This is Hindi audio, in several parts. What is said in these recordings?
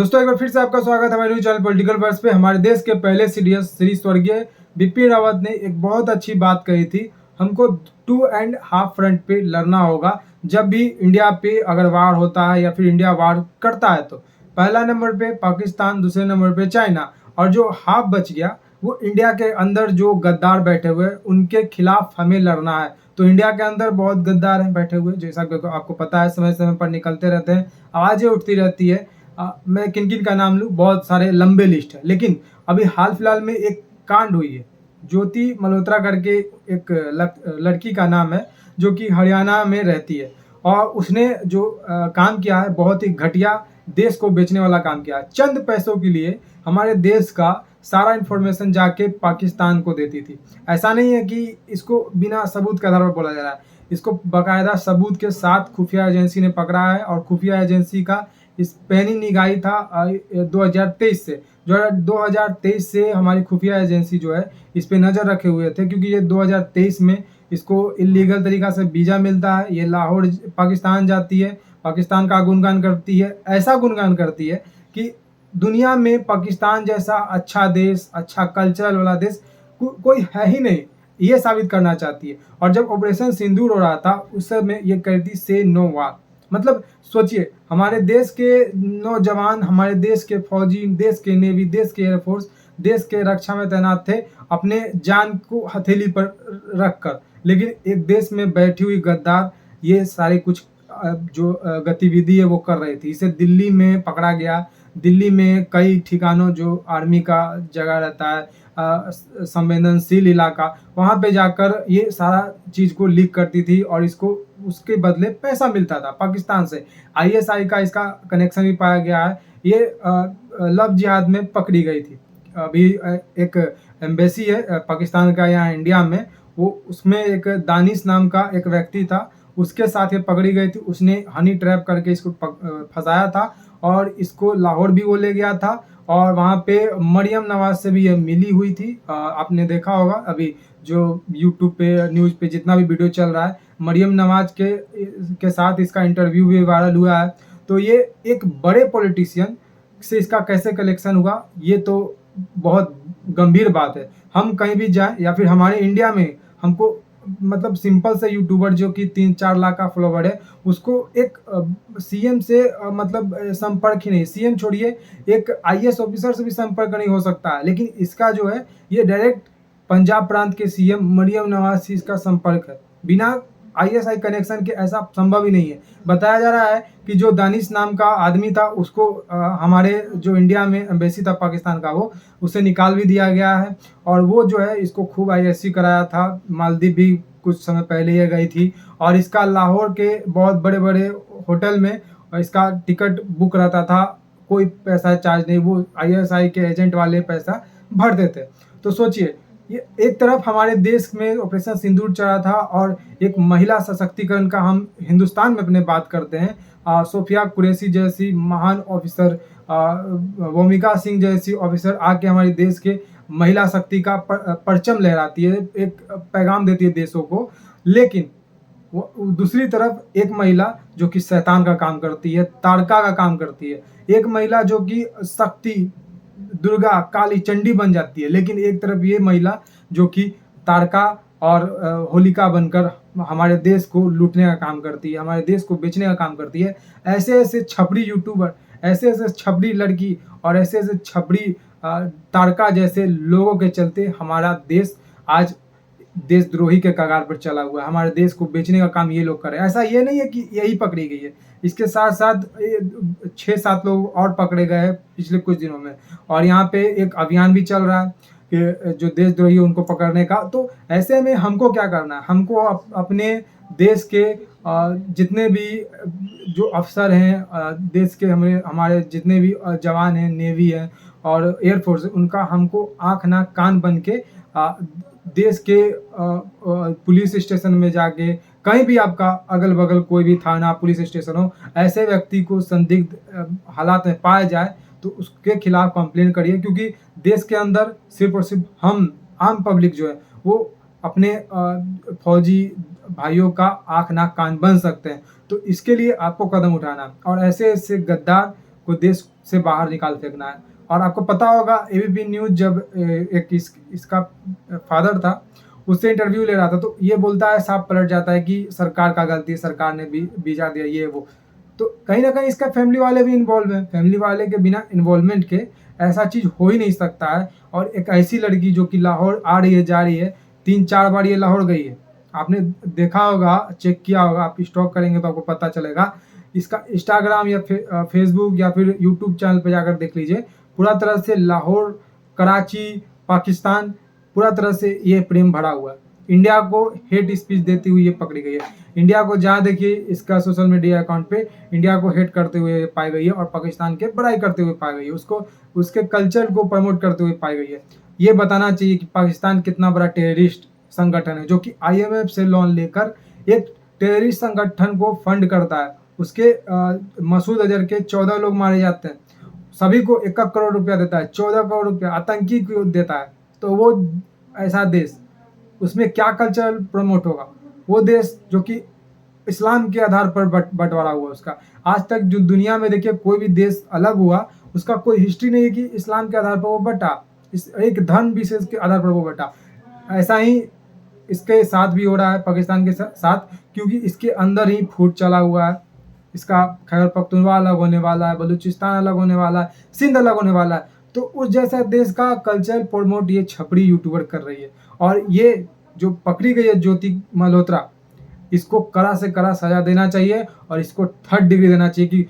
दोस्तों एक बार फिर से आपका स्वागत है हमारे न्यूज चैनल पॉलिटिकल वर्स पे। हमारे देश के पहले सीडीएस श्री स्वर्गीय बिपिन रावत ने एक बहुत अच्छी बात कही थी। हमको 2.5 फ्रंट पे लड़ना होगा। जब भी इंडिया पे अगर वार होता है या फिर इंडिया वार करता है तो पहला नंबर पे पाकिस्तान, दूसरे नंबर पे चाइना, और जो हाफ बच गया वो इंडिया के अंदर जो गद्दार बैठे हुए उनके खिलाफ हमें लड़ना है। तो इंडिया के अंदर बहुत गद्दार हैं बैठे हुए, जैसा कि आपको पता है, समय समय पर निकलते रहते हैं, आवाजें उठती रहती है। मैं किन किन का नाम लूँ, बहुत सारे लंबे लिस्ट है। लेकिन अभी हाल फिलहाल में एक कांड हुई है, ज्योति मल्होत्रा करके एक लड़की का नाम है, जो कि हरियाणा में रहती है। और उसने जो काम किया है बहुत ही घटिया, देश को बेचने वाला काम किया है। चंद पैसों के लिए हमारे देश का सारा इंफॉर्मेशन जाके पाकिस्तान को देती थी। ऐसा नहीं है कि इसको बिना सबूत के आधार पर बोला जा रहा है, इसको बाकायदा सबूत के साथ खुफिया एजेंसी ने पकड़ा है। और खुफिया एजेंसी का इस पैनी निगाही था 2023 से। जो 2023 से हमारी खुफिया एजेंसी जो है इस पे नज़र रखे हुए थे, क्योंकि ये 2023 में इसको इलीगल तरीका से वीज़ा मिलता है। ये लाहौर पाकिस्तान जाती है, पाकिस्तान का गुणगान करती है, ऐसा गुणगान करती है कि दुनिया में पाकिस्तान जैसा अच्छा देश, अच्छा कल्चरल वाला देश कोई है ही नहीं, ये साबित करना चाहती है। और जब ऑपरेशन सिंदूर हो रहा था उस समय ये कहती से नो वार। मतलब सोचिए, हमारे देश के नौजवान, हमारे देश के फौजी, देश के नेवी, देश के एयरफोर्स, देश के रक्षा में तैनात थे अपने जान को हथेली पर रख कर, लेकिन एक देश में बैठी हुई गद्दार ये सारे कुछ जो गतिविधि है वो कर रही थी। इसे दिल्ली में पकड़ा गया। दिल्ली में कई ठिकानों जो आर्मी का जगह रहता है, संवेदनशील इलाका, वहाँ पे जाकर ये सारा चीज़ को लीक करती थी और इसको उसके बदले पैसा मिलता था पाकिस्तान से। आईएसआई का इसका कनेक्शन भी पाया गया है। ये लव जिहाद में पकड़ी गई थी। अभी एक एम्बेसी है पाकिस्तान का यहाँ इंडिया में, वो उसमें एक दानिश नाम का एक व्यक्ति था, उसके साथ ये पकड़ी गई थी। उसने हनी ट्रैप करके इसको फंसाया था और इसको लाहौर भी वो ले गया था। और वहाँ पे मरियम नवाज से भी ये मिली हुई थी। आपने देखा होगा अभी जो यूट्यूब पे, न्यूज़ पे जितना भी वीडियो चल रहा है, मरियम नवाज के साथ इसका इंटरव्यू भी वायरल हुआ है। तो ये एक बड़े पॉलिटिशियन से इसका कैसे कलेक्शन हुआ, ये तो बहुत गंभीर बात है। हम कहीं भी जाएं या फिर हमारे इंडिया में हमको, मतलब सिंपल से यूट्यूबर जो कि 3-4 लाख का फॉलोवर है, उसको एक सीएम से मतलब संपर्क ही नहीं, सीएम छोड़िए, एक आईएएस ऑफिसर से भी संपर्क नहीं हो सकता है। लेकिन इसका जो है ये डायरेक्ट पंजाब प्रांत के सीएम मरियम नवाज से इसका संपर्क है। बिना आईएसआई कनेक्शन के ऐसा संभव ही नहीं है। बताया जा रहा है कि जो दानिश नाम का आदमी था उसको हमारे जो इंडिया में एम्बेसी था पाकिस्तान का, वो उसे निकाल भी दिया गया है। और वो जो है इसको खूब आईएससी कराया था। मालदीव भी कुछ समय पहले ये गई थी और इसका लाहौर के बहुत बड़े बड़े होटल में इसका टिकट बुक रहता था, कोई पैसा चार्ज नहीं, वो आईएसआई के एजेंट वाले पैसा भर देते। तो सोचिए, ये एक तरफ हमारे देश में ऑपरेशन सिंदूर चला था और एक महिला सशक्तिकरण का हम हिंदुस्तान में अपने बात करते हैं। सोफिया कुरैशी जैसी महान ऑफिसर, वोमिका सिंह जैसी ऑफिसर आके हमारे देश के महिला शक्ति का परचम लहराती है, एक पैगाम देती है देशों को। लेकिन वो दूसरी तरफ एक महिला जो कि शैतान का काम करती है, ताड़का का काम करती है, एक महिला जो कि शक्ति, दुर्गा, काली, चंडी बन जाती है। लेकिन एक तरफ ये महिला जो कि ताड़का और होलिका बनकर हमारे देश को लूटने का काम करती है, हमारे देश को बेचने का काम करती है। ऐसे ऐसे छपरी यूट्यूबर, ऐसे ऐसे छपरी लड़की और ऐसे ऐसे छपरी ताड़का जैसे लोगों के चलते हमारा देश आज देशद्रोही के कगार पर चला हुआ है। हमारे देश को बेचने का काम ये लोग कर रहे हैं। ऐसा ये नहीं है कि यही पकड़ी गई है, इसके साथ साथ 6-7 लोग और पकड़े गए हैं पिछले कुछ दिनों में। और यहाँ पे एक अभियान भी चल रहा है कि जो देशद्रोही है उनको पकड़ने का। तो ऐसे में हमको क्या करना है, हमको अपने देश के जितने भी जो अफसर हैं, देश के हमारे जितने भी जवान हैं, नेवी है और एयरफोर्स, उनका हमको आँख नाक कान बन के देश के पुलिस स्टेशन में जाके, कहीं भी आपका अगल बगल कोई भी थाना, पुलिस स्टेशन हो, ऐसे व्यक्ति को संदिग्ध हालात में पाया जाए तो उसके खिलाफ कंप्लेन करिए। क्योंकि देश के अंदर सिर्फ और सिर्फ हम आम पब्लिक जो है वो अपने फौजी भाइयों का आँख नाक कान बन सकते हैं। तो इसके लिए आपको कदम उठाना और ऐसे ऐसे गद्दार को देश से बाहर निकाल फेंकना है। और आपको पता होगा एबीपी न्यूज़ जब एक इसका फादर था, उससे इंटरव्यू ले रहा था, तो ये बोलता है, साफ पलट जाता है कि सरकार का गलती है, सरकार ने वीज़ा दिया, ये वो। तो कहीं न कहीं इसका फैमिली वाले भी इन्वॉल्व हैं। फैमिली वाले के बिना इन्वॉल्वमेंट के ऐसा चीज़ हो ही नहीं सकता है। और एक ऐसी लड़की जो कि लाहौर आ रही है, जा रही है, 3-4 बार ये लाहौर गई है। आपने देखा होगा, चेक किया होगा, आप स्टॉक करेंगे तो आपको पता चलेगा। इसका इंस्टाग्राम या फेसबुक या फिर यूट्यूब चैनल पे जाकर देख लीजिए। पूरा तरह से लाहौर, कराची, पाकिस्तान, पूरा तरह से ये प्रेम भरा हुआ है। इंडिया को हेट स्पीच देती हुई ये पकड़ी गई है। इंडिया को जहाँ देखिए इसका सोशल मीडिया अकाउंट पे इंडिया को हेट करते हुए पाई गई है और पाकिस्तान के बड़ाई करते हुए पाई गई है। उसको उसके कल्चर को प्रमोट करते हुए पाई गई है। ये बताना चाहिए कि पाकिस्तान कितना बड़ा टेररिस्ट संगठन है, जो कि IMF से लोन लेकर एक टेररिस्ट संगठन को फंड करता है। उसके मसूद अजहर के 14 लोग मारे जाते हैं, सभी को 1 करोड़ रुपया देता है, 14 करोड़ रुपया आतंकी को देता है। तो वो ऐसा देश, उसमें क्या कल्चर प्रमोट होगा? वो देश जो कि इस्लाम के आधार पर बंटवारा हुआ उसका। आज तक जो दुनिया में देखिए कोई भी देश अलग हुआ, उसका कोई हिस्ट्री नहीं है कि इस्लाम के आधार पर वो बटा, इस एक धर्म विशेष के आधार पर वो बटा। ऐसा ही इसके साथ भी हो रहा है, पाकिस्तान के साथ, क्योंकि इसके अंदर ही फूट चला हुआ है। इसका खैबर पख्तूनख्वा अलग होने वाला है, बलूचिस्तान अलग होने वाला है, सिंध अलग होने वाला है। तो उस जैसा देश का कल्चर प्रमोट ये छपरी यूट्यूबर कर रही है। और ये जो पकड़ी गई है ज्योति मल्होत्रा, इसको कड़ा से कड़ा सजा देना चाहिए और इसको 3rd डिग्री देना चाहिए कि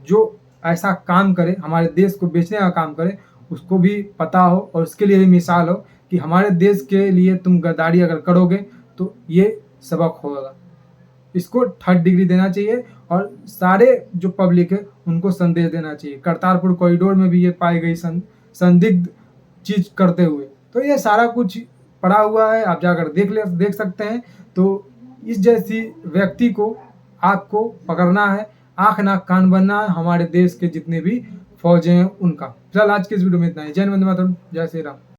जो ऐसा काम करे, हमारे देश को बेचने का काम करे, उसको भी पता हो और उसके लिए भी मिसाल हो कि हमारे देश के लिए तुम गद्दारी अगर करोगे तो ये सबक होगा। इसको 3rd डिग्री देना चाहिए और सारे जो पब्लिक है उनको संदेश देना चाहिए। करतारपुर कॉरिडोर में भी ये पाई गई संदिग्ध चीज़ करते हुए। तो ये सारा कुछ पड़ा हुआ है, आप जाकर देख सकते हैं। तो इस जैसी व्यक्ति को आपको पकड़ना है, आँख नाक कान बनना है हमारे देश के जितने भी फौजें हैं उनका। फिलहाल आज के इस वीडियो में इतना ही। जय हिंद, वंदे मातरम, जय श्री राम।